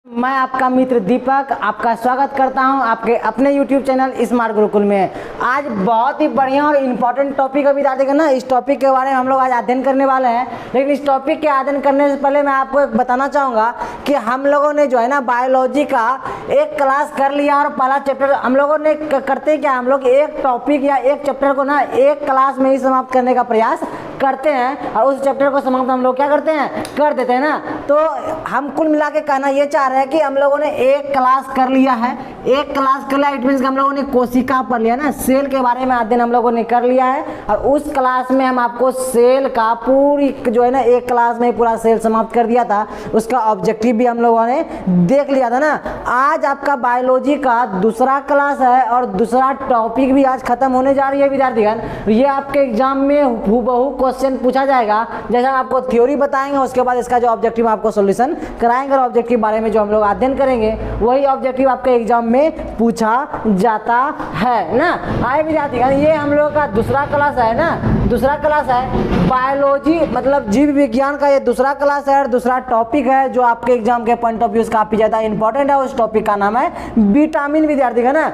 मैं आपका मित्र दीपक आपका स्वागत करता हूं आपके अपने YouTube चैनल स्मार्ट गुरुकुल में। आज बहुत ही बढ़िया और इम्पोर्टेंट टॉपिक अभी देखेंगे ना। इस टॉपिक के बारे में हम लोग आज अध्ययन करने वाले हैं, लेकिन इस टॉपिक के अध्ययन करने से पहले मैं आपको एक बताना चाहूँगा कि हम लोगों ने जो है ना बायोलॉजी का एक क्लास कर लिया और पहला चैप्टर हम लोगों ने करते क्या, हम लोग एक टॉपिक या एक चैप्टर को ना एक क्लास में ही समाप्त करने का प्रयास करते हैं और उस चैप्टर को समाप्त हम लोग क्या करते हैं, कर देते हैं ना। तो हम कुल मिला के कहना ये चाह रहे हैं कि हम लोगों ने एक क्लास कर लिया है, एक क्लास कर लिया, इट मीन्स हम लोगों ने कोशिका पढ़ लिया ना, सेल के बारे में अध्ययन हम लोगों ने कर लिया है और उस क्लास में हम आपको सेल का पूरी जो है ना एक क्लास में पूरा सेल समाप्त कर दिया था, उसका ऑब्जेक्टिव भी हम लोगों ने देख लिया था ना। आज आपका बायोलॉजी का दूसरा क्लास है और दूसरा टॉपिक भी आज खत्म होने जा रही है विद्यार्थीगण। ये आपके एग्जाम में हूबहू क्वेश्चन पूछा जाएगा, जैसा आपको थ्योरी बताएंगे उसके बाद इसका जो ऑब्जेक्टिव आपको सॉल्यूशन कराएंगे और ऑब्जेक्टिव बारे में जो हम लोग अध्ययन करेंगे वही ऑब्जेक्टिव आपके एग्जाम में पूछा जाता है ना। आए विद्यार्थीगण, ये हम लोग का दूसरा क्लास है ना, दूसरा क्लास है बायोलॉजी मतलब जीव विज्ञान का ये दूसरा क्लास है और दूसरा टॉपिक है जो आपके एग्जाम के पॉइंट ऑफ व्यू से काफी ज्यादा इंपॉर्टेंट है। उस टॉपिक का नाम है विटामिन विद्यार्थीगण ना।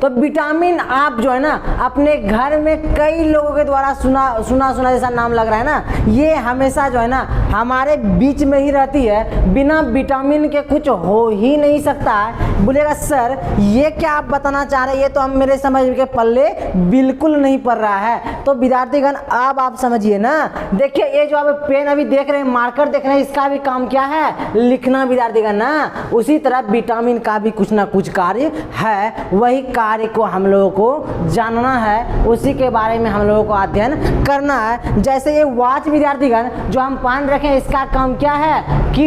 तो विटामिन आप जो है ना अपने घर में कई लोगों के द्वारा सुना जैसा नाम लग रहा है ना, ये हमेशा जो है ना हमारे बीच में ही रहती है, बिना विटामिन के कुछ हो ही नहीं सकता है। बोलेगा सर ये क्या आप बताना चाह रहे हैं, ये तो हम मेरे समझ के पल्ले बिल्कुल नहीं पड़ रहा है। तो विद्यार्थीगण अब आप समझिए ना, देखिए ये जो आप पेन अभी देख रहे हैं, मार्कर देख रहे हैं, इसका भी काम क्या है, लिखना विद्यार्थीगण ना। उसी तरह विटामिन का भी कुछ ना कुछ कार्य है, वही कार्य को हम लोगों को जानना है, उसी के बारे में हम लोगों को अध्ययन करना है। जैसे ये वॉच विद्यार्थीगण जो हम पहन रखे इसका काम क्या है कि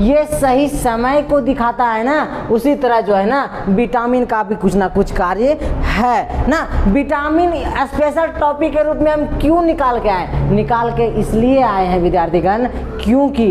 ये सही समय को दिखाता है ना, उसी तरह जो है ना विटामिन का भी कुछ ना कुछ कार्य है ना। विटामिन स्पेशल टॉपिक के रूप में हम क्यों निकाल के आए, निकाल के इसलिए आए हैं विद्यार्थीगण क्योंकि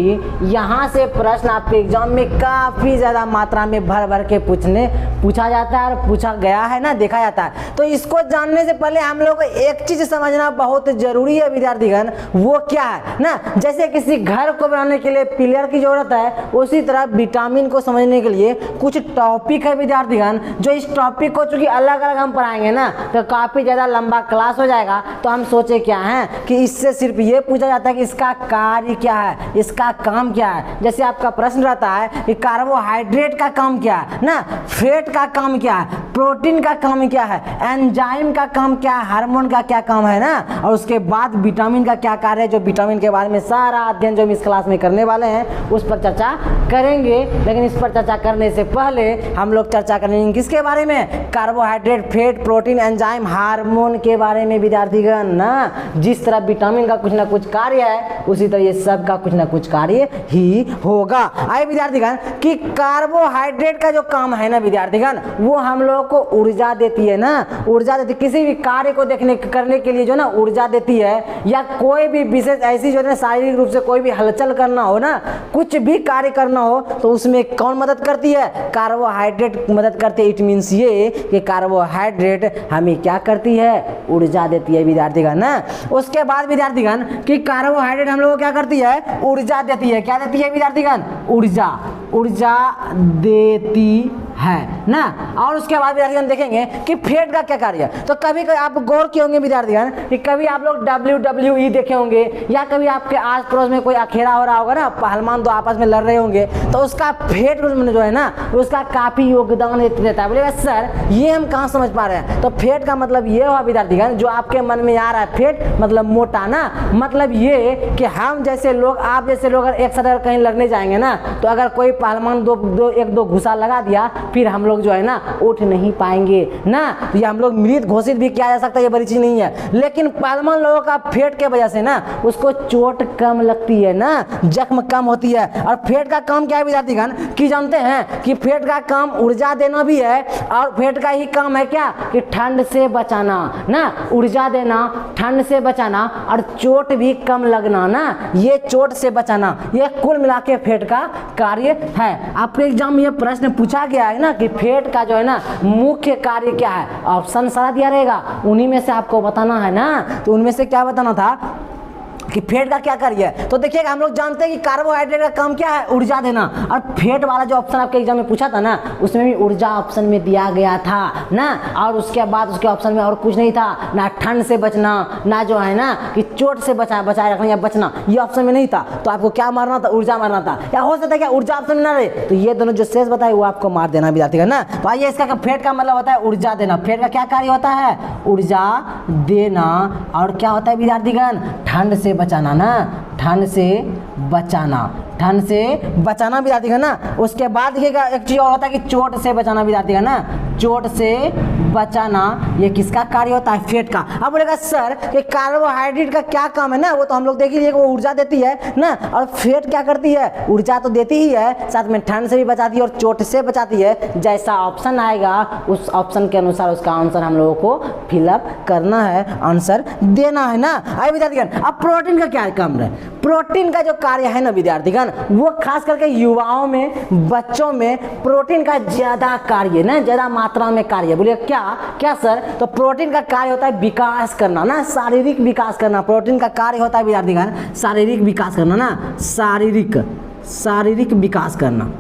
यहाँ से प्रश्न आपके एग्जाम में काफी ज्यादा मात्रा में भर भर के पूछा जाता है और पूछा गया है ना, देखा जाता है। तो इसको जानने से पहले हम लोग को एक चीज समझना बहुत जरूरी है विद्यार्थीगण, वो क्या है ना। जैसे किसी घर को बनाने के लिए पिलर की जरूरत है, उसी तरह विटामिन को समझने के लिए कुछ टॉपिक है विद्यार्थीगण, जो इस टॉपिक को चूंकि अलग अलग हम पढ़ाएंगे ना तो काफी ज्यादा लंबा क्लास हो जाएगा। तो हम सोचे क्या है कि इससे सिर्फ ये पूछा जाता है कि इसका कार्य क्या है, इसका काम क्या है। जैसे आपका प्रश्न रहता है कि कार्बोहाइड्रेट का काम क्या है ना, फैट का काम क्या है, प्रोटीन का काम क्या है, एंजाइम का काम क्या है, हार्मोन का क्या काम है ना, और उसके बाद विटामिन का क्या कार्य है। जो विटामिन के बारे में सारा अध्ययन जो हम इस क्लास में करने वाले हैं उस पर चर्चा करेंगे, लेकिन इस पर चर्चा करने से पहले हम लोग चर्चा करेंगे किसके बारे में, carbohydrate, fat, protein, enzyme, hormone के बारे में विद्यार्थीगण ना। जिस तरह विटामिन का कुछ ना कुछ कार्य है उसी तरह ये सब का कुछ ना कुछ कार्य ही होगा। आइए विद्यार्थीगण कि कार्बोहाइड्रेट का जो काम है ना विद्यार्थीगण, वो हम लोगों को ऊर्जा देती है ना, ऊर्जा देती है। किसी भी कार्य को करने के लिए जो ना ऊर्जा देती है, या कोई भी विशेष ऐसी जो है शारीरिक रूप से कोई भी हलचल करना हो ना, कुछ भी कार्य करना हो तो उसमें कौन मदद करती है, कार्बोहाइड्रेट मदद करती है। इट मीन्स ये कि कार्बोहाइड्रेट हमें क्या करती है, ऊर्जा देती है विद्यार्थीगण ना। उसके बाद विद्यार्थीगण कि कार्बोहाइड्रेट हम लोग को क्या करती है, ऊर्जा देती है। क्या देती है विद्यार्थीगण, ऊर्जा देती है ना। और उसके बाद विद्यार्थीगण देखेंगे कि फैट का क्या कार्य है। तो कभी कभी आप गौर किए होंगे विद्यार्थीगण कि कभी आप लोग WWE देखे होंगे, या कभी आपके आस पड़ोस में कोई अखेड़ा हो रहा होगा ना, पहलवान दो आपस में लड़ रहे होंगे, तो उसका फैट जो है ना उसका काफी योगदान देता है। बोलेगा सर ये हम कहाँ समझ पा रहे हैं। तो फैट का मतलब ये हुआ विद्यार्थीगण, जो आपके मन में आ रहा है फैट मतलब मोटा ना, मतलब ये कि हम जैसे लोग, आप जैसे लोग अगर एक साथ अगर कहीं लड़ने जाएंगे ना, तो अगर कोई पहलवान एक दो घुसा लगा दिया फिर हम लोग जो है ना उठ नहीं पाएंगे ना। तो ये हम लोग मृत घोषित भी किया जा सकता है, ये बड़ी चीज नहीं है। लेकिन पहलवान लोगों का फैट के वजह से ना उसको चोट कम लगती है ना, जख्म कम होती है। और फैट का काम क्या है विद्यार्थीगण कि जानते हैं कि फैट का काम ऊर्जा देना भी है, और फैट का ही काम है क्या कि ठंड से बचाना ना, ऊर्जा देना, ठंड से बचाना और चोट भी कम लगना ना, ये चोट से बचाना, ये कुल मिला के फैट का कार्य है। आपके एग्जाम में ये प्रश्न पूछा गया है ना कि फैट का जो है ना मुख्य कार्य क्या है। ऑप्शन सारा दिया रहेगा, उन्हीं में से आपको बताना है ना। तो उनमें से क्या बताना था कि फैट का क्या कार्य है। तो देखिएगा हम लोग जानते हैं कि कार्बोहाइड्रेट का काम क्या है, ऊर्जा देना। और फैट वाला जो ऑप्शन आपके एग्जाम में पूछा था ना, उसमें भी ऊर्जा ऑप्शन में दिया गया था ना। और उसके बाद उसके ऑप्शन में और कुछ नहीं था, ना ठंड से बचना, ना जो है ना कि चोट से बचाए रखना या बचना, ये ऑप्शन में नहीं था। तो आपको क्या मारना था, ऊर्जा मारना था। या हो सकता है क्या ऊर्जा ऑप्शन में ना रहे, तो ये दोनों जो शेष बताए वो आपको मार देना विद्यार्थी ना। तो आइए, इसका फैट का मतलब होता है ऊर्जा देना। फैट का क्या कार्य होता है, ऊर्जा देना। और क्या होता है विद्यार्थीगण, ठंड से बचाना ना, ठंड से बचाना, ठंड से बचाना विद्यार्थीगण ना। उसके बाद देखिएगा एक चीज और होता है कि चोट से बचाना विद्यार्थीगण ना, चोट से बचाना। ये किसका कार्य होता है, फैट का। अब बोलेगा सर कि कार्बोहाइड्रेट का क्या काम है ना, वो तो हम लोग देख लीजिए, वो ऊर्जा देती है ना। और फैट क्या करती है, ऊर्जा तो देती ही है, साथ में ठंड से भी बचाती है और चोट से बचाती है। जैसा ऑप्शन आएगा उस ऑप्शन के अनुसार उसका आंसर हम लोगों को फिलअप करना है, आंसर देना है ना। आइए विद्यार्थीगण, अब प्रोटीन का क्या काम है। प्रोटीन का जो कार्य है ना विद्यार्थीगण, वो खास करके युवाओं में, बच्चों में प्रोटीन का ज्यादा कार्य ना, ज्यादा मात्रा में कार्य। बोलिए क्या क्या सर, तो प्रोटीन का कार्य होता है विकास करना ना, शारीरिक विकास करना। प्रोटीन का कार्य होता है विद्यार्थीगण शारीरिक विकास करना ना, शारीरिक विकास करना,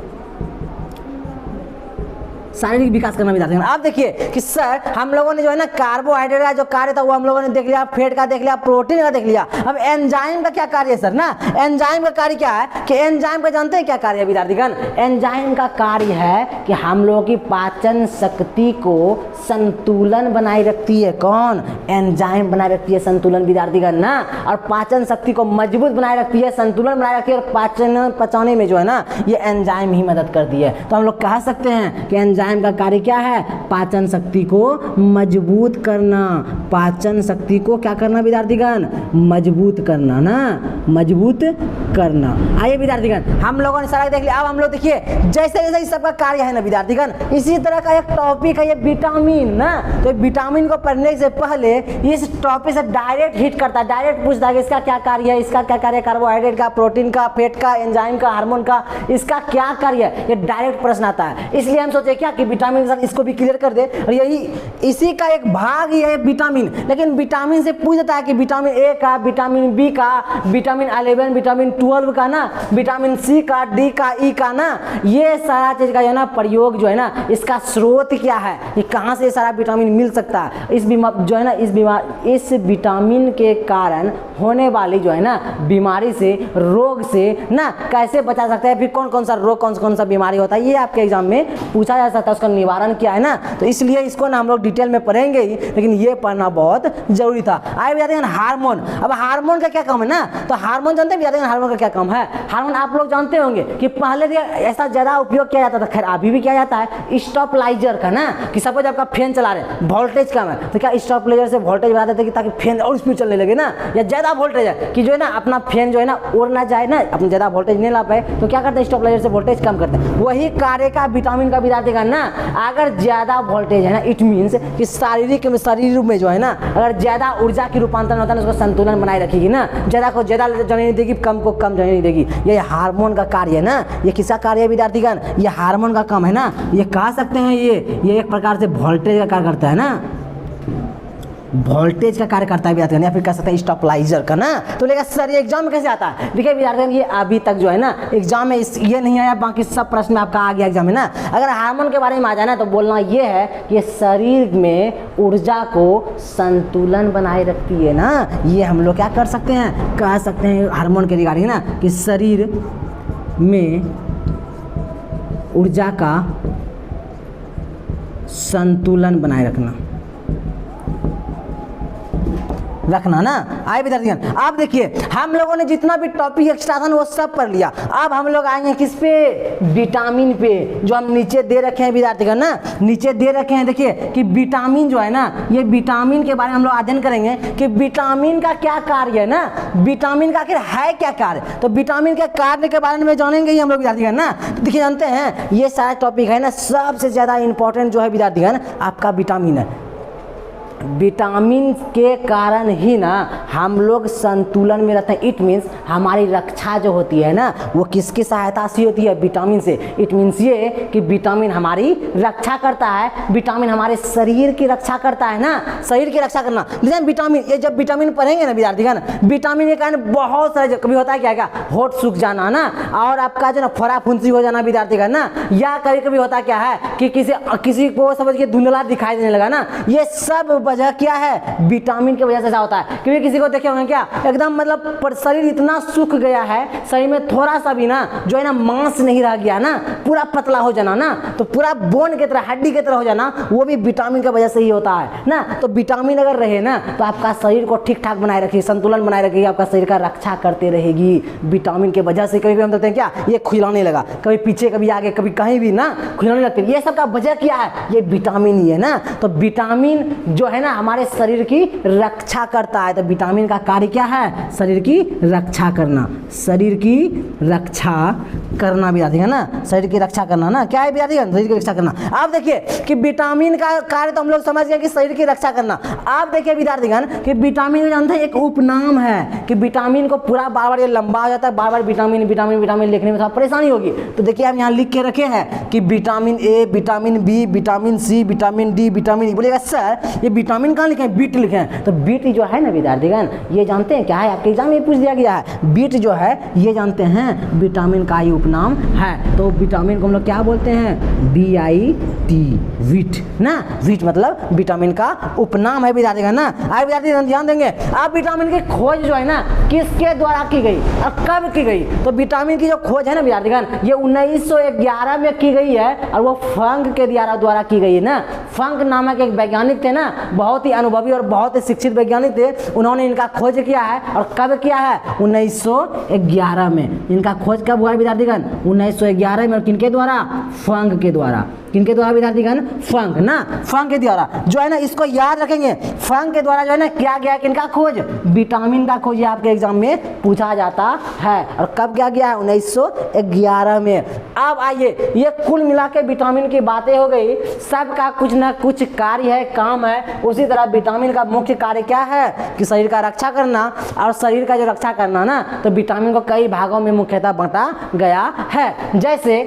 शारीरिक विकास करना विद्यार्थी। आप देखिए कि सर हम लोगों ने जो है ना कार्बोहाइड्रेट का जो कार्य था वो हम लोगों ने देख लिया, फैट का देख लिया, प्रोटीन का देख लिया। अब एंजाइम का क्या कार्य है सर ना, एंजाइम का कार्य क्या है कि एंजाइम का जानते हैं क्या कार्य है विद्यार्थीगण। एंजाइम का कार्य है कि हम लोगों की पाचन शक्ति को संतुलन बनाए रखती है। कौन, एंजाइम बनाए रखती है संतुलन विद्यार्थीगण ना। और पाचन शक्ति को मजबूत बनाए रखती है, संतुलन बनाए रखती है। और पचाने में जो है ना ये एंजाइम ही मदद करती है। तो हम लोग कह सकते हैं कि एंजाइम का कार्य क्या है, पाचन शक्ति को मजबूत करना। पाचन शक्ति को क्या करना विद्यार्थीगण, मजबूत करना ना, मजबूत करना। आइए विद्यार्थीगण, हम लोगों ने सारा देख लिया। अब हम लोग देखिए जैसे जैसे इस सबका कार्य है ना विद्यार्थीगण, इसी तरह का एक टॉपिक है ये विटामिन ना। तो विटामिन को पढ़ने से पहले इस टॉपिक से डायरेक्ट हिट करता है, डायरेक्ट पूछता है कि इसका क्या कार्य है, इसका क्या कार्य है, कार्बोहाइड्रेट का, प्रोटीन का, फैट का, एंजाइम का, हार्मोन का, इसका क्या कार्य है, ये डायरेक्ट प्रश्न आता है। इसलिए हम सोचे क्या कि विटामिन के साथ इसको भी क्लियर कर दे। और यही इसी का एक भाग ही है विटामिन। लेकिन विटामिन से पूछ देता है कि विटामिन ए का, विटामिन बी का, विटामिन 11, विटामिन 12 का ना, विटामिन सी का, डी का, ई का ना, ये सारा चीज का जो है ना प्रयोग जो है ना, इसका स्रोत क्या है, ये कहाँ से सारा विटामिन मिल सकता है। इस जो है ना इस विटामिन के कारण होने वाली जो है ना बीमारी से, रोग से ना कैसे बचा सकते हैं, फिर कौन कौन सा रोग, कौन सा बीमारी होता है, ये आपके एग्जाम में पूछा जा सकता है। उसका निवारण क्या है ना, तो इसलिए इसको ना हम लोग डिटेल में पढ़ेंगे ही, लेकिन ये पढ़ना बहुत जरूरी था। आइए विद्यार्थी हार्मोन। अब हार्मोन का क्या काम है ना, तो हार्मोन जानते हैं विद्यार्थी हार्मोन का क्या काम है। हार्मोन आप लोग जानते होंगे कि पहले ऐसा ज्यादा उपयोग किया जाता था, खैर अभी भी किया जाता है, स्टॉपलाइजर का ना। कि सपोज आपका फैन चला रहे, वोल्टेज कम है तो क्या स्टॉपलाइजर से वोल्टेज बढ़ा देते ताकि फैन और स्पीड चलने लगे ना। या ज्यादा वोल्टेज है कि जो है ना अपना फैन जो है ना उड़ ना जाए ना, अपना ज्यादा वोल्टेज नहीं ला पाए, तो क्या करते हैं स्टॉपलाइजर से वोल्टेज कम करते हैं। वही कार्य का विटामिन का विद्यार्थी का ना, अगर ज्यादा वोल्टेज है ना इट मीन्स कि शरीर में जो है ना अगर ज्यादा ऊर्जा की रूपांतरण होता है ना, उसको संतुलन बनाए रखेगी ना, ज्यादा को ज्यादा जगह नहीं देगी, कम को कम जगह नहीं देगी। ये हार्मोन का कार्य है ना। ये किसका कार्य है विद्यार्थीगण, ये हार्मोन का काम है ना। ये कह सकते हैं ये एक प्रकार से वोल्टेज का कार्य करता है ना, वोल्टेज का कार्य करता है विद्यार्थी, या फिर कह सकते हैं स्टॉपलाइजर का ना। तो लेकिन सर ये एग्जाम में कैसे आता है, देखिए विद्यार्थी ये अभी तक जो है ना एग्जाम में ये नहीं आया, बाकी सब प्रश्न में आपका आ गया एग्जाम में ना। अगर हार्मोन के बारे में आ जाए ना तो बोलना ये है कि शरीर में ऊर्जा को संतुलन बनाए रखती है ना। ये हम लोग क्या कर सकते हैं, कह सकते हैं हार्मोन के रिगार्डिंग ना कि शरीर में ऊर्जा का संतुलन बनाए रखना ना। आए विद्यार्थीगण, आप देखिए हम लोगों ने जितना भी टॉपिक एक्स्ट्रा था वो सब पढ़ लिया। अब हम लोग आएंगे किस पे, विटामिन पे, जो हम नीचे दे रखे हैं विद्यार्थीगण ना, नीचे दे रखे हैं। देखिए कि विटामिन जो है ना, ये विटामिन के बारे में हम लोग अध्ययन करेंगे कि विटामिन का क्या कार्य है ना, विटामिन का आखिर है क्या कार्य। तो विटामिन के कार्य के बारे में जानेंगे ही हम लोग विद्यार्थीगण ना। तो देखिए जानते हैं ये सारा टॉपिक है ना, सबसे ज्यादा इंपॉर्टेंट जो है विद्यार्थीगण आपका विटामिन है। विटामिन के कारण ही ना हम लोग संतुलन में रहते हैं। इट मीन्स हमारी रक्षा जो होती है ना वो किसकी सहायता से होती है? विटामिन से। इट मीन्स ये कि विटामिन हमारी रक्षा करता है, विटामिन हमारे शरीर की रक्षा करता है ना, शरीर की रक्षा करना। लेकिन विटामिन ये जब विटामिन पढ़ेंगे ना विद्यार्थीगण, विटामिन के कारण बहुत सारे कभी होता है क्या होठ सूख जाना ना, और आपका जो ना फोड़ा फुंसी हो जाना विद्यार्थीगण ना, या कभी कभी होता क्या है कि किसी को समझ के धुंधला दिखाई देने लगा ना, ये सब वजह क्या है? विटामिन की वजह से ऐसा होता है। क्योंकि किसी को देखे होंगे क्या एकदम मतलब शरीर इतना सूख गया है, शरीर में थोड़ा सा भी ना जो है ना मांस नहीं रह गया ना, पूरा पतला हो जाना ना, तो पूरा बोन की तरह हड्डी की तरह हो जाना, वो भी विटामिन की वजह से ही होता है ना। तो विटामिन अगर रहे ना तो आपका शरीर को ठीक ठाक बनाए रखेगी, संतुलन बनाए रखेगी, आपका शरीर का रक्षा करते रहेगी विटामिन की वजह से। कभी भी हम देखते हैं क्या ये खुलाने लगा, कभी पीछे कभी आगे कभी कहीं भी ना खुलाने लगते, ये सब का वजह क्या है? ये विटामिन ही है ना। तो विटामिन जो है ना हमारे शरीर की रक्षा करता है। तो विटामिन का कार्य क्या है? शरीर की रक्षा करना, शरीर की रक्षा करना विद्यार्थीगण ना, शरीर की रक्षा करना ना, क्या है विद्यार्थीगण? शरीर की रक्षा करना। आप देखिए कि विटामिन का कार्य तो हम लोग समझ गए कि शरीर की रक्षा करना। आप देखिए विद्यार्थीगण कि विटामिन जानते हैं एक उपनाम है कि विटामिन को पूरा बार बार ये लंबा हो जाता है, बार बार विटामिन विटामिन विटामिन लिखने में थोड़ा परेशानी होगी। तो देखिए हम यहाँ लिख के रखे हैं कि vitamin A, vitamin B, vitamin C, vitamin D, vitamin E. बोलेगा सर ये विटामिन कहाँ लिखे हैं? बीट लिखे हैं। तो बीट जो है ना विद्यार्थीगण, ये जानते हैं क्या है? आपके एग्जाम में पूछ दिया गया है। बीट जो है ये जानते हैं विटामिन का ही उपनाम है। तो विटामिन को हम लोग क्या बोलते हैं? BIT, वीट ना, वीट मतलब विटामिन का उपनाम है विद्यार्थीगण ना। आप विद्यार्थी ध्यान देंगे, आप विटामिन की खोज जो है ना किसके द्वारा की गई और कब की गई? तो विटामिन की जो खोज है ना विद्यार्थीगण ये 1911 में की गई है, और वो फंक के द्वारा की गई है ना। फंक नामक एक वैज्ञानिक थे ना, बहुत ही अनुभवी और बहुत ही शिक्षित वैज्ञानिक थे, उन्होंने इनका खोज किया है। और कब किया है? 1911 में। इनका खोज कब हुआ है विद्यार्थीगण? 1911 में। और किनके द्वारा? फंक के द्वारा। किनके द्वारा विद्यार्थीगण? फंक ना, फंक के द्वारा जो है ना, इसको याद रखेंगे। फंक के द्वारा जो है ना किया गया किनका खोज? विटामिन का खोज। आपके एग्जाम में पूछा जाता है। और कब किया गया है? 1911 में। अब आइए, ये कुल मिला के विटामिन की बातें हो गई, सबका कुछ ना कुछ कार्य है, काम है। उसी तरह विटामिन का मुख्य कार्य क्या है? कि शरीर का रक्षा करना। और शरीर का जो रक्षा करना ना, तो विटामिन को कई भागों में मुख्यतः बांटा गया है। जैसे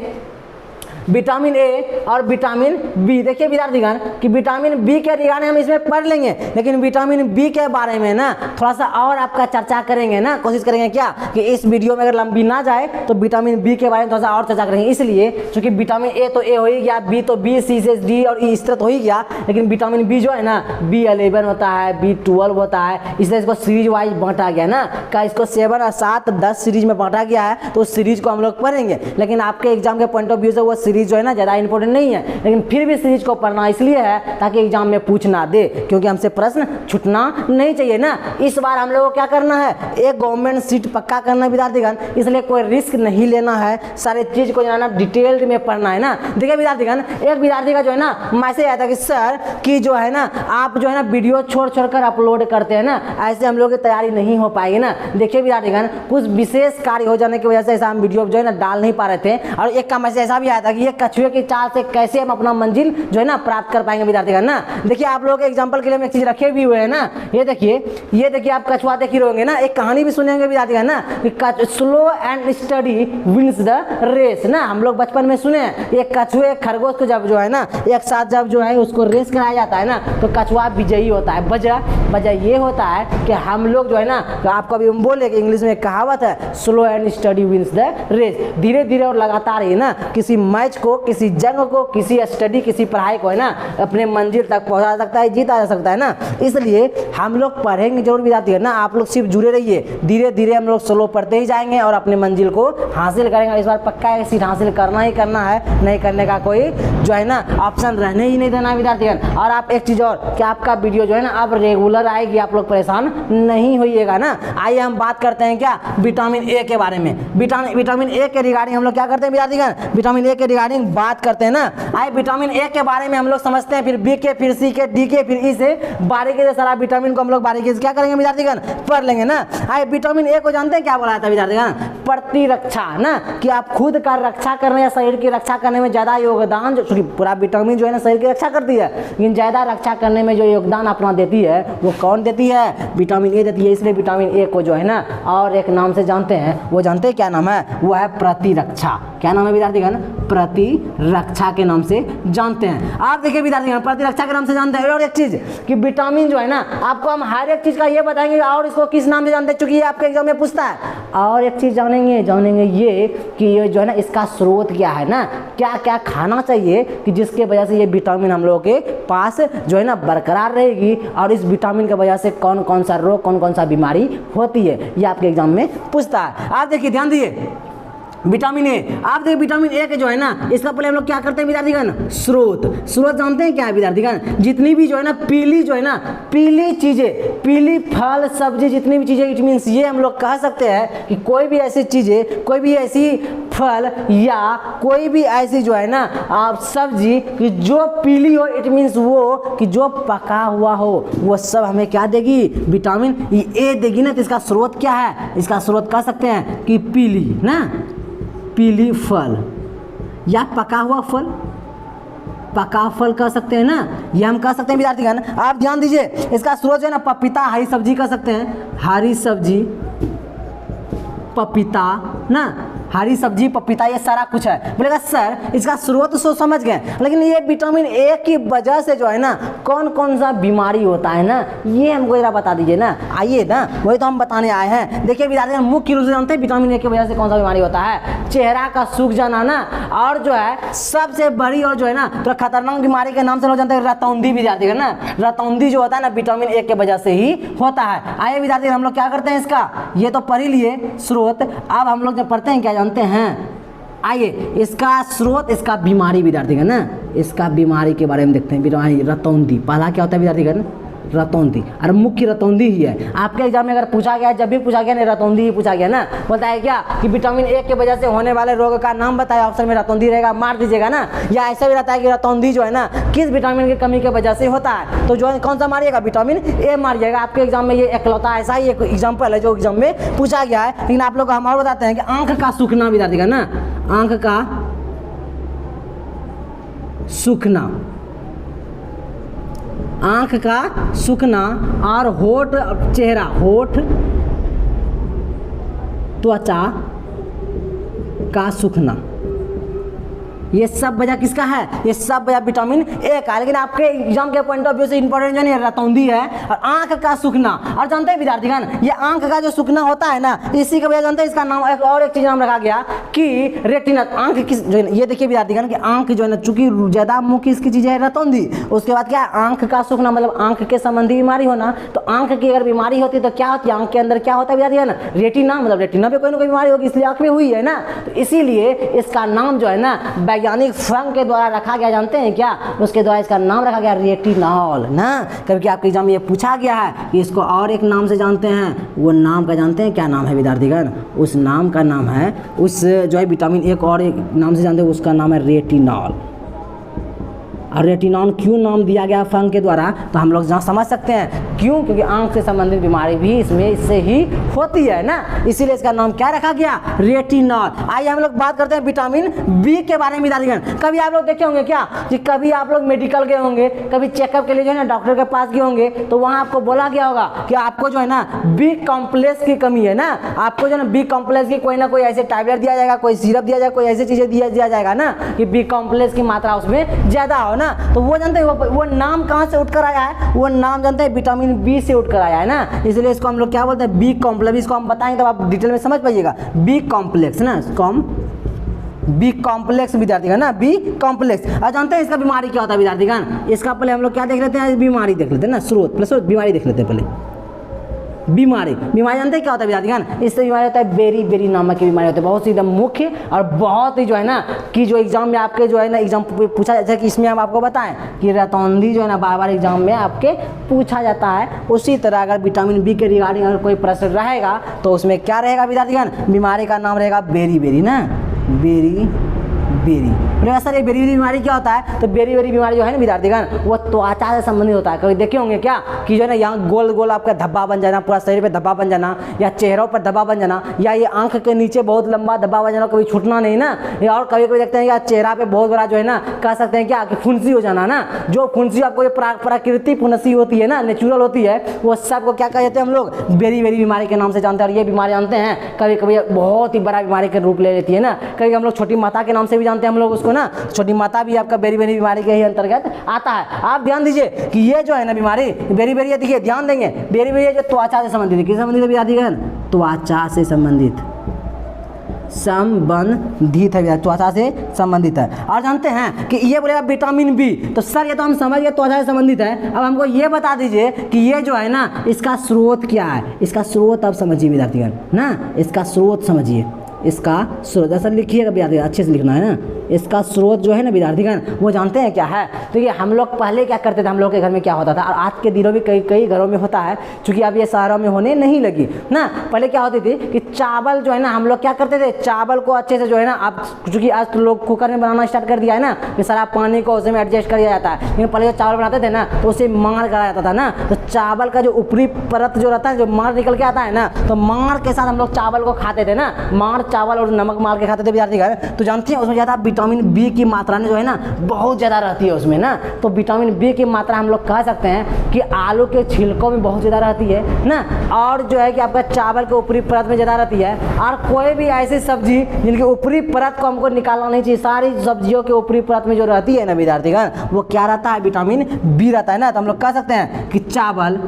विटामिन ए और विटामिन बी। देखिए विद्यार्थीगण कि विटामिन बी के रिगार्डिंग हम इसमें पढ़ लेंगे, लेकिन विटामिन बी के बारे में ना थोड़ा सा और आपका चर्चा करेंगे ना, कोशिश करेंगे क्या कि इस वीडियो में अगर लंबी ना जाए तो विटामिन बी के बारे में थोड़ा सा और चर्चा करेंगे। इसलिए क्योंकि विटामिन ए तो ए हो ही गया, बी तो बी, सी से डी और ई इस तरह तो हो ही गया, लेकिन विटामिन बी जो है ना B11 होता है, B12 होता है, इसलिए इसको सीरीज वाइज बांटा गया ना। क्या इसको 7 और 7, 10 सीरीज में बांटा गया है, तो उस सीरीज को हम लोग पढ़ेंगे। लेकिन आपके एग्जाम के पॉइंट ऑफ व्यू से वो सीरीज जो है ना ज़्यादा इंपॉर्टेंट नहीं है, लेकिन फिर भी सीरीज को पढ़ना इसलिए है ताकि एग्जाम में पूछ ना दे, क्योंकि हमसे प्रश्न छूटना नहीं चाहिए ना। इस बार हम लोगों को क्या करना है? एक गवर्नमेंट सीट पक्का करना विद्यार्थीगण, इसलिए कोई रिस्क नहीं लेना है, सारे चीज को जाना डिटेल्ड में पढ़ना है ना। देखिए विद्यार्थीगण, एक विद्यार्थी का जो है ना मैसेज आया था कि सर कि जो है ना आप जो है ना वीडियो छोड़ कर अपलोड करते हैं ना, ऐसे हम लोग की तैयारी नहीं हो पाएगी ना। देखिए विद्यार्थीगण, कुछ विशेष कार्य हो जाने की वजह से ऐसा हम वीडियो जो है ना डाल नहीं पा रहे थे। और एक का मैसेज ऐसा भी आया था कि ये कछुए की चाल से कैसे हम अपना मंजिल जो है ना प्राप्त कर पाएंगे विद्यार्थीगण ना। देखिए आप लोग एग्जांपल के लिए हम एक चीज रखे भी हुए हैं ना, ये देखिए आप कछुआ देख ही रहोगे ना, एक कहानी भी सुनेंगे विद्यार्थीगण ना कि slow and steady wins the race ना। हम लोग बचपन में सुने एक कछुए खरगोश को जब जो है ना एक साथ जब जो है उसको रेस कराया जाता है ना, तो कछुआ विजयी होता है। वजह ये होता है कि हम लोग जो है ना, आपको अभी हम बोले कि इंग्लिश में एक कहावत है, slow and steady wins the race. धीरे धीरे और लगातार ही ना किसी मैच को, किसी जंग को, किसी स्टडी, किसी पढ़ाई को है ना अपने मंजिल तक पहुंचा सकता है, जीता जा सकता है ना। इसलिए हम लोग पढ़ेंगे जरूर विद्यार्थी है ना, आप लोग सिर्फ जुड़े रहिए, धीरे धीरे हम लोग स्लो पढ़ते ही जाएंगे और अपने मंजिल को हासिल करेंगे। इस बार पक्का है सीट हासिल करना ही करना है, नहीं करने का कोई जो है ना ऑप्शन रहने ही नहीं देना विद्यार्थीगण। और आप एक चीज और कि आपका वीडियो जो है ना अब रेगुलर आएगी, आप लोग परेशान नहीं होइएगा ना। आइए हम बात करते हैं क्या विटामिन ए के बारे में। विटामिन ए के रिगार्डिंग हम लोग क्या करते हैं विद्यार्थीगण? विटामिन ए के रिगार्डिंग रिगार्डिंग बात करते हैं ना, आइए विटामिन ए के बारे में हम लोग समझते हैं, फिर बी के, फिर सी के, डी के, फिर ई से बारीकी से सारा विटामिन को हम लोग बारीकी से क्या करेंगे विद्यार्थीगण, पढ़ लेंगे ना। आइए विटामिन ए को जानते हैं क्या बोला जाता है विद्यार्थीगण, प्रतिरक्षा ना, कि आप खुद का रक्षा करने या शरीर की रक्षा करने में ज्यादा योगदान, जो पूरा विटामिन जो है ना शरीर की रक्षा करती है, लेकिन ज्यादा रक्षा करने में जो योगदान अपना देती है वो कौन देती है, विटामिन ए देती है। इसलिए विटामिन ए को जो है ना और एक नाम से जानते हैं, वो जानते हैं क्या नाम है, वो है प्रतिरक्षा। क्या नाम है विद्यार्थीगण, प्रतिरक्षा के नाम से जानते हैं। आप देखिए विद्यार्थीगण प्रतिरक्षा के नाम से जानते हैं। और एक चीज कि विटामिन जो है ना, आपको हम हर एक चीज का ये बताएंगे और इसको किस नाम से जानते हैं, चूंकि ये आपके एग्जाम में पूछता है। और एक चीज जानेंगे ये कि ये जो है ना इसका स्रोत क्या है ना, क्या क्या खाना चाहिए कि जिसके वजह से ये विटामिन हम लोगों के पास जो है ना बरकरार रहेगी, और इस विटामिन की वजह से कौन कौन सा रोग, कौन कौन सा बीमारी होती है, ये आपके एग्जाम में पूछता है। आप देखिए ध्यान दिए विटामिन ए, आप देखिए विटामिन ए के जो है ना, इसका पहले हम लोग क्या करते हैं विद्यार्थीगण, स्रोत जानते हैं क्या है विद्यार्थीगण, जितनी भी जो है ना पीली जो है ना, पीली चीजें, पीली फल सब्जी, जितनी भी चीजें, इट मीन्स ये हम लोग कह सकते हैं कि कोई भी ऐसी चीजें, कोई भी ऐसी फल या कोई भी ऐसी जो है ना आप सब्जी कि जो पीली हो, इट मीन्स वो कि जो पका हुआ हो, वो सब हमें क्या देगी, विटामिन ए देगी ना। तो इसका स्रोत क्या है, इसका स्रोत कह सकते हैं कि पीली ना, पीली फल या पका हुआ फल, पका फल कह सकते हैं ना, ये हम कह सकते हैं विद्यार्थीगण। आप ध्यान दीजिए इसका स्रोत जो है ना पपीता, हरी सब्जी कह सकते हैं, हरी सब्जी, पपीता ना, हरी सब्जी, पपीता, ये सारा कुछ है। बोलेगा सर इसका स्रोत तो समझ गए, लेकिन ये विटामिन ए की वजह से जो है ना कौन कौन सा बीमारी होता है ना, ये हमको जरा बता दीजिए ना। आइए ना, वही तो हम बताने आए हैं। देखिए विद्यार्थी मुख्य रूप से जानते हैं विटामिन ए की वजह से कौन सा बीमारी होता है, चेहरा का सूख जाना ना, और जो है सबसे बड़ी और जो है ना तो खतरनाक बीमारी के नाम से लोग जानते हैं रतौंधी विद्यार्थी ना, रतौंधी जो होता है ना विटामिन ए के वजह से ही होता है। आइए विद्यार्थी हम लोग क्या करते हैं, इसका ये तो पढ़ ही लिए स्रोत, अब हम लोग जब पढ़ते हैं क्या जानते हैं, आइए इसका स्रोत, इसका बीमारी विद्यार्थीगण ना, इसका बीमारी के बारे में देखते हैं। बीमारी रतौंधी, पहला क्या होता है विद्यार्थीगण, रतौंधी, और मुख्य रतौंधी ही है। आपके एग्जाम में अगर पूछा गया, जब भी पूछा गया नहीं रतौंधी ही पूछा गया ना, बोलता है क्या कि विटामिन ए की वजह से होने वाले रोग का नाम बताया, ऑप्शन में रतौंधी रहेगा, मार दीजिएगा ना। या ऐसा भी रहता है कि रतौंधी जो है ना किस विटामिन की कमी की वजह से होता है, तो जो है कौन सा मारिएगा, विटामिन ए मारिएगा। आपके एग्जाम में ये एकलौता ऐसा ही एक एग्जाम्पल है जो एग्जाम में पूछा गया है। लेकिन आप लोग हम और बताते हैं कि आंख का सूखना विद्यार्थी ना, आंख का सूखना, आंख का सूखना, और होठ, चेहरा, होठ, त्वचा का सूखना, ये सब वजह किसका है, ये सब वजह विटामिन ए का। लेकिन आपके एग्जाम के पॉइंट ऑफ व्यू से इंपॉर्टेंट जो है रतौंधी है और आंख का सूखना। और जानते हैं विद्यार्थीगण ये आंख का जो सूखना होता है ना, इसी की वजह जानते हैं इसका नाम, एक और एक चीज नाम रखा गया कि रेटिना। आंख किस जो है ये देखिए विद्यार्थीगण कि आंख जो है ना चूंकि ज्यादा मुख्य इसकी चीज है रतौंधी, उसके बाद क्या है आंख का सूखना, मतलब आंख के संबंधी बीमारी होना। तो आंख की अगर बीमारी होती है तो क्या होती है, आंख के अंदर क्या होता है विद्यार्थीगण, रेटिना, मतलब रेटिना पे कोई ना कोई बीमारी होगी, इसलिए आंख में हुई है ना। तो इसीलिए इसका नाम जो है ना वैज्ञानिक फंग के द्वारा रखा गया, जानते हैं क्या, उसके द्वारा इसका नाम रखा गया रेटिनॉल ना। क्योंकि आपके एग्जाम में ये पूछा गया है कि इसको और एक नाम से जानते हैं, वो नाम का जानते हैं क्या नाम है विद्यार्थीगण, उस नाम का नाम है, उस जो है विटामिन ए को और एक नाम से जानते हैं, उसका नाम है रेटिनॉल। और रेटिनॉल क्यों नाम दिया गया फंग के द्वारा, तो हम लोग जहाँ समझ सकते हैं क्यों, क्योंकि आंख से संबंधित बीमारी भी इससे ही होती है ना, इसीलिए इसका नाम क्या रखा गया, रेटिनॉल। आइए हम लोग बात करते हैं विटामिन बी के बारे में विद्यार्थीगण। कभी आप लोग देखे होंगे क्या कि कभी आप लोग मेडिकल गए होंगे, कभी चेकअप के लिए जो है ना डॉक्टर के पास गए होंगे, तो वहाँ आपको बोला गया होगा कि आपको जो है ना बी कॉम्प्लेक्स की कमी है ना, आपको जो है ना बी कॉम्प्लेक्स की कोई ना कोई ऐसे टैबलेट दिया जाएगा, कोई सिरप दिया जाएगा, कोई ऐसी चीजें दिया जाएगा ना कि बी कॉम्प्लेक्स की मात्रा उसमें ज्यादा हो ना। तो वो जानते हैं वो नाम कहाँ से उठकर आया है, वो नाम जानते हैं विटामिन बी से उठकर आया है ना, इसलिए इसको हम लोग क्या बोलते हैं, बी कॉम्प्लेक्स। इसको हम बताएंगे तो आप डिटेल में समझ पाइएगा, बी कॉम्प्लेक्स ना, बी कॉम्प्लेक्स विद्यार्थीगण ना, बी कॉम्प्लेक्स। और जानते हैं इसका बीमारी क्या होता है विद्यार्थीगण, इसका पहले हम लोग क्या देख लेते हैं, बीमारी देख लेते हैं ना, स्रोत प्लस बीमारी देख लेते हैं पहले। बीमारी जानते हैं क्या होता है विद्यार्थीगण, इससे बीमारी होता है बेरी नामक की बीमारी होती है, बहुत ही एकदम मुख्य और बहुत ही जो है ना कि जो एग्जाम में आपके जो है ना एग्जाम पूछा जाता है कि इसमें हम आपको बताएं कि रतौंधी जो है ना बार एग्जाम में आपके पूछा जाता है। उसी तरह अगर विटामिन बी के रिगार्डिंग अगर कोई प्रश्न रहेगा तो उसमें क्या रहेगा विद्यार्थीगण, बीमारी का नाम रहेगा बेरी ना, बेरी। बोलेगा सर ये बेरी बेरी बीमारी क्या होता है? तो बेरी बेरी बीमारी जो है ना विद्यार्थीगण वो त्वचा से संबंधित होता है। कभी देखे होंगे क्या कि जो है ना यहाँ गोल गोल आपका धब्बा बन जाना, पूरा शरीर पे धब्बा बन जाना, या चेहरों पर धब्बा बन जाना, या ये आंख के नीचे बहुत लंबा धब्बा बन जाना, कभी छूटना नहीं ना। या और कभी कभी देखते हैं या चेहरा पे बहुत बड़ा जो है ना कह सकते हैं क्या कि फुंसी हो जाना ना। जो फुंसी आपको जो प्राकृतिक फुंसी होती है ना, नेचुरल होती है, वो सबको क्या कहते हैं हम लोग? बेरी बेरी बीमारी के नाम से जानते हैं। और ये बीमारी जानते हैं कभी कभी बहुत ही बड़ा बीमारी के रूप ले लेती है ना। कभी हम लोग छोटी माता के नाम से भी जानते हैं हम लोग उसको ना। छोटी माता भी आपका बेरी बेरी बीमारी के ही अंतर्गत आता है। आप ध्यान दीजिए कि ये जो है ना बीमारी बेरी बेरी, देखिए ध्यान देंगे, बेरी बेरी जो त्वचा से संबंधित है। किस संबंधित है विद्यार्थीगण? त्वचा से संबंधित है, त्वचा से संबंधित है। और जानते हैं कि ये बोलेगा विटामिन बी, तो सर ये तो हम समझ गए त्वचा से संबंधित है। अब हमको ये बता दीजिए कि ये जो है ना इसका स्रोत क्या है? इसका स्रोत अब समझिए विद्यार्थीगण ना, इसका स्रोत समझिए। इसका स्रोत ऐसा लिखिएगा विद्यार्थीगण, अच्छे से लिखना है ना। इसका स्रोत जो है ना विद्यार्थीगण वो जानते हैं क्या है? तो ये हम लोग पहले क्या करते थे, हम लोग के घर में क्या होता था, और आज के दिनों में कई घरों में होता है, क्योंकि अब ये शहरों में होने नहीं लगी ना। पहले क्या होती थी कि चावल जो है ना हम लोग क्या करते थे, चावल को अच्छे से जो है ना, अब चूँकि आज तो लोग कुकर में बनाना स्टार्ट कर दिया है ना, कि सारा पानी को उसमें एडजस्ट कर दिया जाता है। लेकिन पहले जो चावल बनाते थे ना तो उसे मार कराया जाता था ना। तो चावल का जो ऊपरी परत जो रहता है, जो मार निकल के आता है ना, तो मार के साथ हम लोग चावल को खाते थे ना। मार चावल और नमक मार के खाते थे विद्यार्थीगण। तो जानते हैं उसमें ज़्यादा विटामिन बी की मात्रा जो है ना बहुत ज़्यादा रहती है उसमें ना। तो विटामिन बी की मात्रा हम लोग कह सकते हैं कि आलू के छिलकों में बहुत ज़्यादा रहती है ना। और जो है कि आपका चावल के ऊपरी परत में ज़्यादा रहती है। और कोई भी ऐसी सब्जी जिनकी ऊपरी परत को हमको निकालना नहीं चाहिए, सारी सब्जियों के ऊपरी परत में जो रहती है ना विद्यार्थीगण वो क्या रहता है? विटामिन बी रहता है ना। तो हम लोग कह सकते हैं कि चावल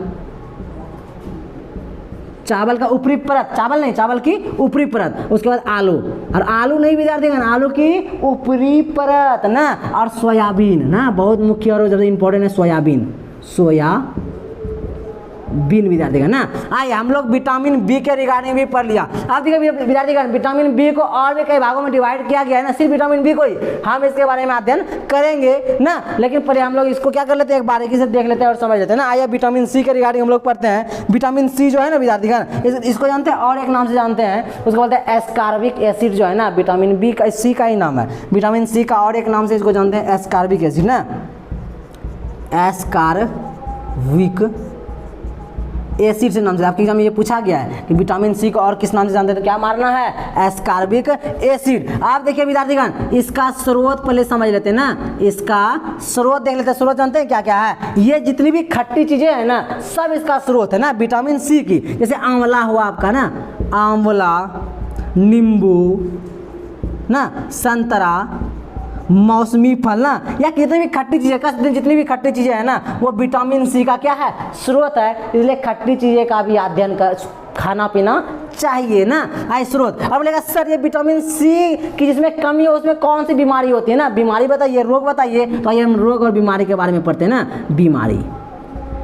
का ऊपरी परत, चावल नहीं, चावल की ऊपरी परत, उसके बाद आलू, और आलू नहीं विद्यार्थीगण, आलू की ऊपरी परत ना। और सोयाबीन ना, बहुत मुख्य और ज़्यादा इंपॉर्टेंट है सोयाबीन विद्यार्थीगण ना। आइए हम लोग विटामिन बी के रिगार्डिंग भी पढ़ लिया। अब देखिए विद्यार्थीगण विटामिन बी को और भी कई भागों में डिवाइड किया गया है ना, सिर्फ विटामिन बी को ही हम इसके बारे में अध्ययन करेंगे ना। लेकिन पहले हम लोग इसको क्या कर लेते हैं, एक बारीकी से देख लेते हैं और समझ लेते हैं ना। आइए विटामिन सी के रिगार्डिंग हम लोग पढ़ते हैं। विटामिन सी जो है ना विद्यार्थीगण इसको जानते हैं और एक नाम से जानते हैं, उसको बोलते हैं एस्कॉर्बिक एसिड जो है ना। विटामिन बी का सी का ही नाम है, विटामिन सी का और एक नाम से इसको जानते हैं एस्कॉर्बिक एसिड ना। एस्कॉर्बिक एसिड से नाम से आपके एग्जाम में ये पूछा गया है कि विटामिन सी को और किस नाम से जानते हैं, तो क्या मारना है? Ascorbic acid. आप देखिए विद्यार्थीगण इसका स्रोत पहले समझ लेते हैं ना, इसका स्रोत देख लेते हैं। स्रोत जानते हैं क्या क्या है? ये जितनी भी खट्टी चीजें हैं ना सब इसका स्रोत है ना विटामिन सी की। जैसे आंवला हुआ आपका ना, आंवला, नींबू ना, संतरा, मौसमी फल ना, या कितनी भी खट्टी चीजें, जितनी भी खट्टी चीजें हैं ना वो विटामिन सी का क्या है? स्रोत है। इसलिए खट्टी चीजें का भी अध्ययन कर खाना पीना चाहिए ना। आई स्रोत। अब बोलेगा सर ये विटामिन सी की जिसमें कमी है उसमें कौन सी बीमारी होती है ना, बीमारी बताइए, रोग बताइए। तो आइए हम रोग और बीमारी के बारे में पढ़ते हैं ना।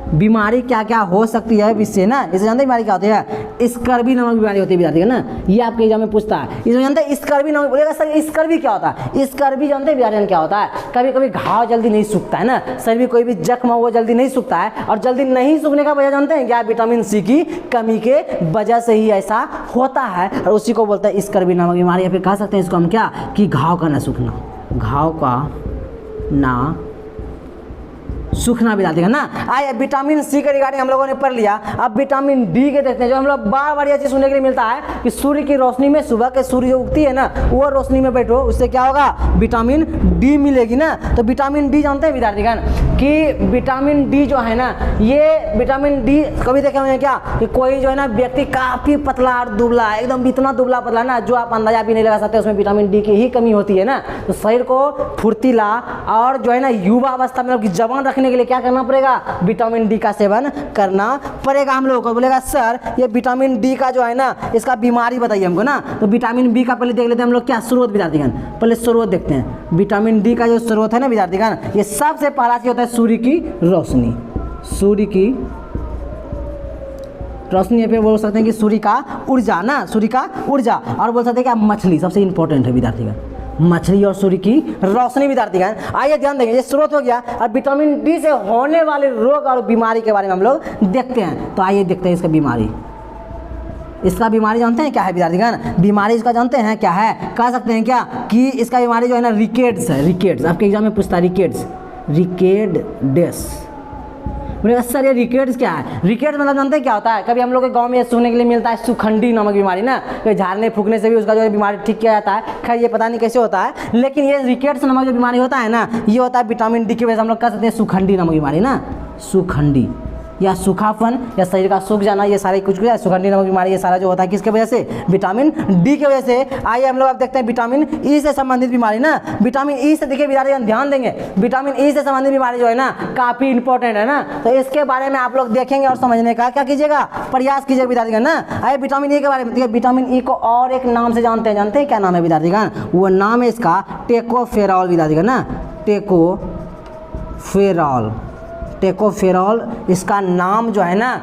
बीमारी क्या क्या हो सकती है इससे ना, इसे जानते हैं बीमारी क्या होती है? स्कर्वी नामक बीमारी होती है विद्यार्थी ना। ये आपके एग्जाम में पूछता है, इसमें जानते हैं स्कर्वी नामक। बोलेगा सर स्कर्वी क्या होता है? स्कर्वी जानते हैं विद्यार्थी क्या होता है? कभी कभी घाव जल्दी नहीं सूखता है ना, शरीर में कोई भी जख्म हो वो जल्दी नहीं सूखता है। और जल्दी नहीं सूखने का वजह जानते हैं क्या? विटामिन सी की कमी के वजह से ही ऐसा होता है, और उसी को बोलते हैं स्कर्वी नामक बीमारी। या फिर कह सकते हैं इसको हम क्या कि घाव का ना सूखना, घाव का ना सूखना भी डालते हैं ना। आइए विटामिन सी के रिगार्डिंग हम लोगों ने पढ़ लिया। अब विटामिन डी के देखते हैं, जो हम लोग बार बार ये चीज सुनने के लिए मिलता है कि सूर्य की रोशनी में, सुबह के सूर्य जो उगती है ना वो रोशनी में बैठो, उससे क्या होगा? विटामिन डी मिलेगी ना। तो विटामिन डी जानते हैं विद्यार्थीगण कि विटामिन डी जो है ना, ये विटामिन डी कभी देखे हुए हैं क्या कि कोई जो है ना व्यक्ति काफी पतला और दुबला, एकदम इतना दुबला पतला ना जो आप अंदाजा भी नहीं लगा सकते, उसमें विटामिन डी की ही कमी होती है ना। तो शरीर को फुर्तीला और जो है ना युवा अवस्था में जवान रखने के लिए क्या करना पड़ेगा? विटामिन डी का सेवन करना पड़ेगा हम लोगों को। बोलेगा सर ये विटामिन डी का जो है ना इसका बीमारी बताइए हमको ना। तो विटामिन बी का पहले देख लेते हैं हम लोग क्या स्रोत विद्यार्थीगण। पहले स्रोत देखते हैं। विटामिन डी का जो स्रोत है ना विद्यार्थीगण, ये सबसे पहला चीज होता है सूर्य की रोशनी। सूर्य की रोशनी, या फिर बोल सकते हैं कि सूर्य का ऊर्जा ना, सूर्य का ऊर्जा। और बोल सकते हैं कि मछली सबसे इंपॉर्टेंट है विद्यार्थीगण, मछली और सूर्य की रोशनी विद्यार्थीगण। आइए ध्यान देंगे, ये स्रोत हो गया। और विटामिन डी से होने वाले रोग और बीमारी के बारे में हम लोग देखते हैं। तो आइए देखते हैं इसका बीमारी, इसका बीमारी जानते हैं क्या है विद्यार्थीगण? बीमारी इसका जानते हैं क्या है? कह सकते हैं क्या कि इसका बीमारी जो है ना रिकेट्स है। रिकेट्स आपके एग्जाम में पूछता है, रिकेट्स, रिकेट्स। बोलेगा सर ये रिकेट्स क्या है? रिकेट्स मतलब जानते हैं क्या होता है? कभी हम लोग के गांव में सुनने के लिए मिलता है सुखंडी नामक बीमारी ना, कि झाड़ने फूकने से भी उसका जो है बीमारी ठीक किया जाता है। खैर ये पता नहीं कैसे होता है, लेकिन ये रिकेट्स नामक जो बीमारी होता है ना, ये होता है विटामिन डी की वजह से हम लोग कह सकते हैं सुखंडी नामक बीमारी ना, सुखंडी या सूखापन या शरीर का सूख जाना, ये सारे कुछ सुखंडी नामक बीमारी, ये सारा जो होता है किसके वजह से? विटामिन डी की वजह से। आइए हम लोग अब देखते हैं विटामिन ई से संबंधित बीमारी ना। विटामिन ई से देखिए विद्यार्थी ध्यान देंगे, विटामिन ई से संबंधित बीमारी जो है ना काफी इंपॉर्टेंट है ना, तो इसके बारे में आप लोग देखेंगे और समझने का क्या कीजिएगा, प्रयास कीजिएगा विद्यार्थीगण ना। आइए विटामिन ई के बारे में देखिए, विटामिन ई को और एक नाम से जानते हैं, जानते हैं क्या नाम है विद्यार्थीगण? वो नाम है इसका टेकोफेरॉल विद्यार्थीगण ना, टेकोफेरॉल। टेकोफेरॉल इसका नाम जो है ना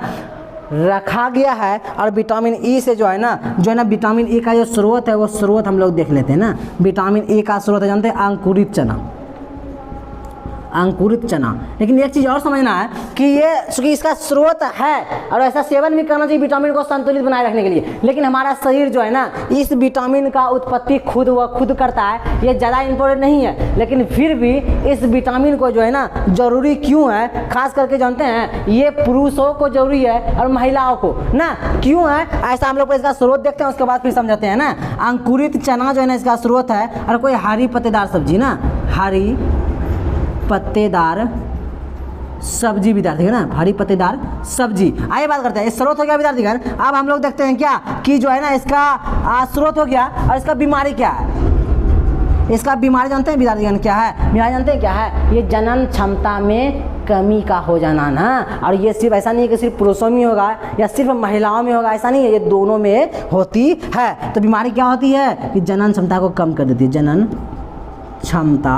रखा गया है। और विटामिन ई से जो है ना विटामिन ई का जो स्रोत है वो स्रोत हम लोग देख लेते हैं ना। विटामिन ई का स्रोत है जानते हैं? अंकुरित चना, अंकुरित चना। लेकिन एक चीज़ और समझना है कि ये चूँकि इसका स्रोत है और ऐसा सेवन भी करना चाहिए विटामिन को संतुलित बनाए रखने के लिए, लेकिन हमारा शरीर जो है ना इस विटामिन का उत्पत्ति खुद करता है, ये ज़्यादा इंपॉर्टेंट नहीं है। लेकिन फिर भी इस विटामिन को जो है ना ज़रूरी क्यों है, खास करके जानते हैं ये पुरुषों को ज़रूरी है और महिलाओं को ना, क्यों है ऐसा हम लोग इसका स्रोत देखते हैं, उसके बाद फिर समझाते हैं ना। अंकुरित चना जो है ना इसका स्रोत है, और कोई हरी पत्तेदार सब्जी ना, हरी पत्तेदार सब्जी विद्यार्थी है ना, हरी पत्तेदार सब्जी। आइए बात करते हैं, स्रोत हो गया विद्यार्थीगण। अब हम लोग देखते हैं क्या कि जो है ना इसका स्रोत हो गया, और इसका बीमारी क्या है? इसका बीमारी जानते हैं विद्यार्थीगण क्या है? बीमारी जानते हैं क्या है? ये जनन क्षमता में कमी का हो जाना ना। और ये सिर्फ ऐसा नहीं है कि सिर्फ पुरुषों में होगा या सिर्फ महिलाओं में होगा, ऐसा नहीं है, ये दोनों में होती है। तो बीमारी क्या होती है कि जनन क्षमता को कम कर देती है, जनन क्षमता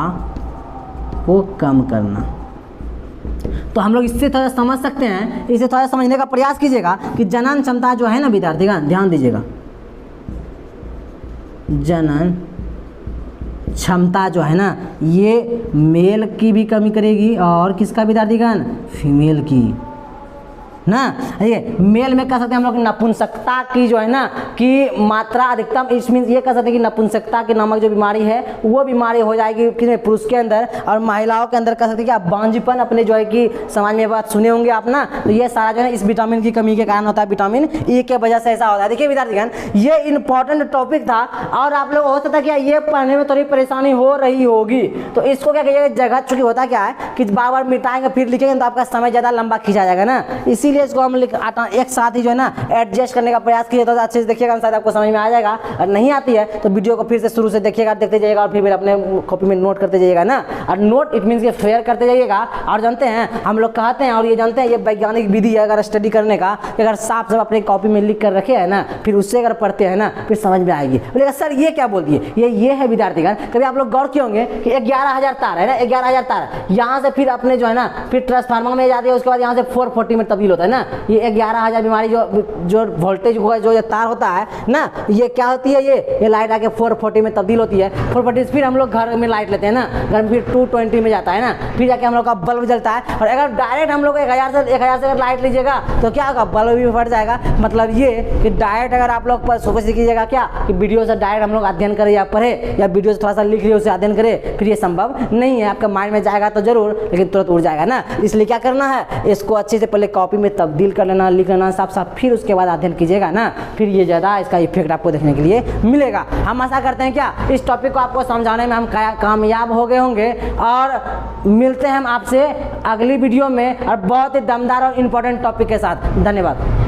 को कम करना। तो हम लोग इससे थोड़ा समझ सकते हैं, इसे थोड़ा समझने का प्रयास कीजिएगा कि जनन क्षमता जो है ना विद्यार्थीगण, ध्यान दीजिएगा, जनन क्षमता जो है ना ये मेल की भी कमी करेगी और किसका विद्यार्थीगण? फीमेल की ना। ये मेल में कह सकते हैं हम लोग नपुंसकता की जो है ना कि मात्रा अधिकतम, इस मीन्स ये कह सकते हैं कि नपुंसकता की नामक जो बीमारी है वो बीमारी हो जाएगी किसमें? पुरुष के अंदर। और महिलाओं के अंदर कह सकते हैं कि आप बांझपन, अपने जो है कि समाज में बात सुने होंगे आप ना, तो ये सारा जो है इस विटामिन की कमी के कारण होता है, विटामिन ई के वजह से ऐसा होता है। देखिए विद्यार्थीगण ये इंपॉर्टेंट टॉपिक था और आप लोग हो सकता है कि ये पढ़ने में थोड़ी परेशानी हो रही होगी, तो इसको क्या कहिएगा, जगह चूंकि होता क्या है कि बार बार मिटाएंगे फिर लिखेंगे तो आपका समय ज़्यादा लंबा खींचा जाएगा ना, इसीलिए इसको हम एक साथ ही जो है ना एडजस्ट करने का प्रयास कीजिए, तो अच्छे से देखिएगा, शायद आपको समझ में आ जाएगा। और नहीं आती है तो वीडियो को फिर से शुरू से देखिएगा, देखते जाइएगा और फिर अपने कॉपी में नोट करते जाइएगा ना। और नोट इट मीन्स के फेयर करते जाइएगा। और जानते हैं हम लोग कहते हैं और ये जानते हैं ये वैज्ञानिक विधि है अगर स्टडी करने का, अगर साफ साफ अपने कॉपी में लिख कर रखे है ना, फिर उससे अगर पढ़ते हैं ना फिर समझ में आएगी। बोलेगा सर ये क्या बोल दिए, ये है विद्यार्थीगण। कभी आप लोग गौर किए होंगे कि 11,000 तार है ना, 11,000 तार, यहाँ से फिर अपने जो है ना फिर ट्रांसफार्मर में जाती है, उसके बाद यहाँ से 440 में तब्दील होता है ना। ये 11,000 बीमारी जो वोल्टेज होगा जो तार होता है ना, ये क्या होती है, ये लाइट आके 440 में तब्दील होती है। 440 फिर हम लोग घर में लाइट लेते हैं ना, घर में फिर 220 में जाता है ना, फिर जाके हम लोग का बल्ब जलता है। और अगर डायरेक्ट हम लोग 1,000 से अगर लाइट लीजिएगा तो क्या होगा, बल्ब भी फट जाएगा। मतलब ये कि डायरेक्ट अगर आप लोग पर फोकस कीजिएगा क्या कि वीडियो से डायरेक्ट हम लोग अध्ययन करें या पढ़े, या वीडियो से थोड़ा सा लिख लिया उसे अध्ययन करें, फिर ये संभव नहीं है। आपका माइंड में जाएगा तो जरूर, लेकिन तुरंत उड़ जाएगा ना। इसलिए क्या करना है, इसको अच्छे से पहले कॉपी में तब्दील कर लेना, लिख लेना साफ साफ, फिर उसके बाद अध्ययन कीजिएगा ना, फिर ये ज़्यादा इसका इफेक्ट आपको देखने के लिए मिलेगा। हम आशा करते हैं क्या इस टॉपिक को आपको समझाने में हम कामयाब हो गए होंगे। और मिलते हैं हम आपसे अगली वीडियो में और बहुत ही दमदार और इम्पोर्टेंट टॉपिक के साथ। धन्यवाद।